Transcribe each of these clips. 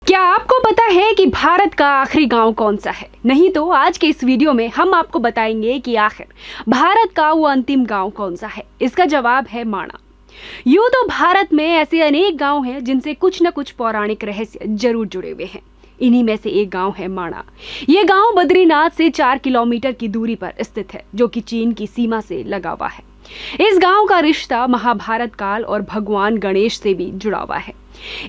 क्या आपको पता है कि भारत का आखिरी गांव कौन सा है? नहीं तो आज के इस वीडियो में हम आपको बताएंगे कि आखिर भारत का वो अंतिम गांव कौन सा है। इसका जवाब है माणा। यूं तो भारत में ऐसे अनेक गांव हैं जिनसे कुछ न कुछ पौराणिक रहस्य जरूर जुड़े हुए हैं। इन्हीं में से एक गांव है माणा। ये गांव बद्रीनाथ से 4 किलोमीटर की दूरी पर स्थित है, जो कि चीन की सीमा से लगा हुआ है। इस गांव का रिश्ता महाभारत काल और भगवान गणेश से भी जुड़ा हुआ है।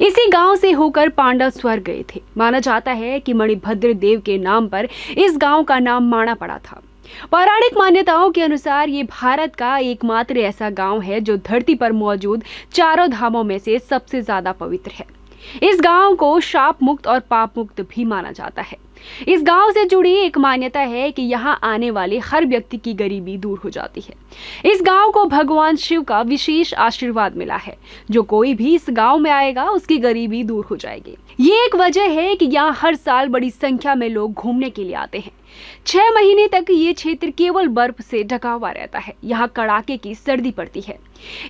इसी गांव से होकर पांडव स्वर्ग गए थे। माना जाता है कि मणिभद्र देव के नाम पर इस गांव का नाम माणा पड़ा था। पौराणिक मान्यताओं के अनुसार ये भारत का एकमात्र ऐसा गांव है जो धरती पर मौजूद चारों धामों में से सबसे ज्यादा पवित्र है। इस गांव को शाप मुक्त और पाप मुक्त भी माना जाता है। इस गांव से जुड़ी एक मान्यता है कि यहाँ आने वाले हर व्यक्ति की गरीबी दूर हो जाती है। इस गांव को भगवान शिव का विशेष आशीर्वाद मिला है। जो कोई भी इस गांव में आएगा उसकी गरीबी दूर हो जाएगी। ये एक वजह है कि यहाँ हर साल बड़ी संख्या में लोग घूमने के लिए आते हैं। 6 महीने तक ये क्षेत्र केवल बर्फ से ढका हुआ रहता है। यहाँ कड़ाके की सर्दी पड़ती है।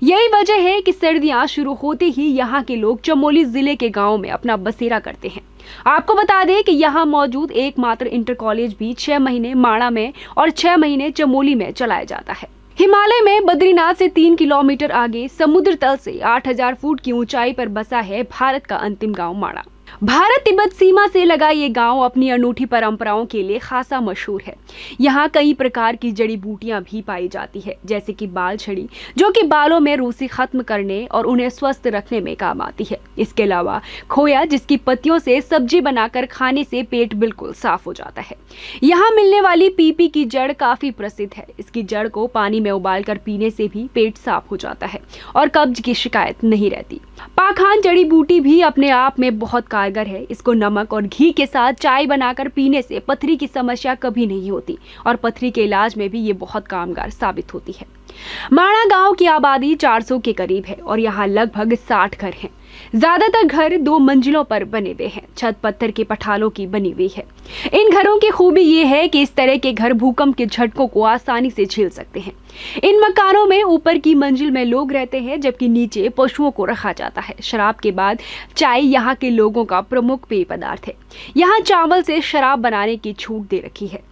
यही वजह है कि सर्दियां शुरू होते ही यहाँ के लोग चमोली जिले के गांव में अपना बसेरा करते हैं। आपको बता दें कि यहाँ मौजूद एकमात्र इंटर कॉलेज भी 6 महीने माणा में और 6 महीने चमोली में चलाया जाता है। हिमालय में बद्रीनाथ से 3 किलोमीटर आगे समुद्र तल से 8000 फुट की ऊंचाई पर बसा है भारत का अंतिम गांव माणा। भारत तिब्बत सीमा से लगा ये गांव अपनी अनूठी परंपराओं के लिए खासा मशहूर है। यहाँ कई प्रकार की जड़ी बूटियां भी पाई जाती है, जैसे कि बाल छड़ी, जो कि बालों में रूसी खत्म करने और उन्हें स्वस्थ रखने में काम आती है। इसके अलावा खोया, जिसकी पत्तियों से सब्जी बनाकर खाने से पेट बिल्कुल साफ हो जाता है। यहाँ मिलने वाली पीपी की जड़ काफी प्रसिद्ध है। इसकी जड़ को पानी में उबालकर पीने से भी पेट साफ हो जाता है और कब्ज की शिकायत नहीं रहती। पाखान जड़ी बूटी भी अपने आप में बहुत कारगर है। इसको नमक और घी के साथ चाय बनाकर पीने से पथरी की समस्या कभी नहीं होती और पथरी के इलाज में भी ये बहुत कामगार साबित होती है। माणा गांव की आबादी 400 के करीब है और यहाँ लगभग 60 घर हैं। ज्यादातर घर 2 मंजिलों पर बने हुए हैं। छत पत्थर के पठालों की बनी हुई है। इन घरों की खूबी ये है कि इस तरह के घर भूकंप के झटकों को आसानी से झेल सकते हैं। इन मकानों में ऊपर की मंजिल में लोग रहते हैं, जबकि नीचे पशुओं को रखा जाता है। शराब के बाद चाय यहाँ के लोगों का प्रमुख पेय पदार्थ है। यहाँ चावल से शराब बनाने की छूट दे रखी है।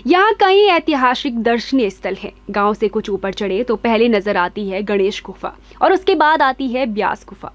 यहाँ कई ऐतिहासिक दर्शनीय स्थल हैं। गांव से कुछ ऊपर चढ़े तो पहले नजर आती है गणेश गुफा और उसके बाद आती है व्यास गुफा।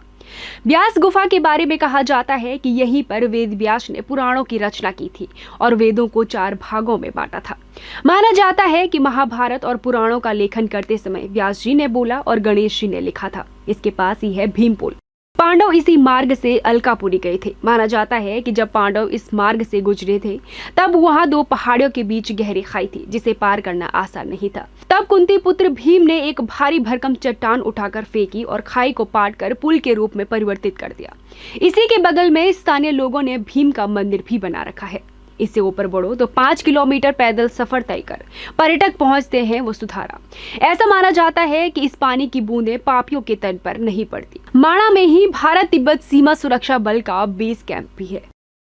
व्यास गुफा के बारे में कहा जाता है कि यहीं पर वेद व्यास ने पुराणों की रचना की थी और वेदों को 4 भागों में बांटा था। माना जाता है कि महाभारत और पुराणों का लेखन करते समय व्यास जी ने बोला और गणेश जी ने लिखा था। इसके पास ही है भीमपुल। पांडव इसी मार्ग से अलकापुरी गए थे। माना जाता है कि जब पांडव इस मार्ग से गुजरे थे तब वहां 2 पहाड़ियों के बीच गहरी खाई थी, जिसे पार करना आसान नहीं था। तब कुंती पुत्र भीम ने एक भारी भरकम चट्टान उठाकर फेंकी और खाई को पाट कर पुल के रूप में परिवर्तित कर दिया। इसी के बगल में स्थानीय लोगों ने भीम का मंदिर भी बना रखा है। इससे ऊपर बढ़ो तो 5 किलोमीटर पैदल सफर तय कर पर्यटक पहुंचते हैं वसुधारा। ऐसा माना जाता है कि इस पानी की बूंदें पापियों के तट पर नहीं पड़ती। माणा में ही भारत तिब्बत सीमा सुरक्षा बल का बेस कैंप भी है।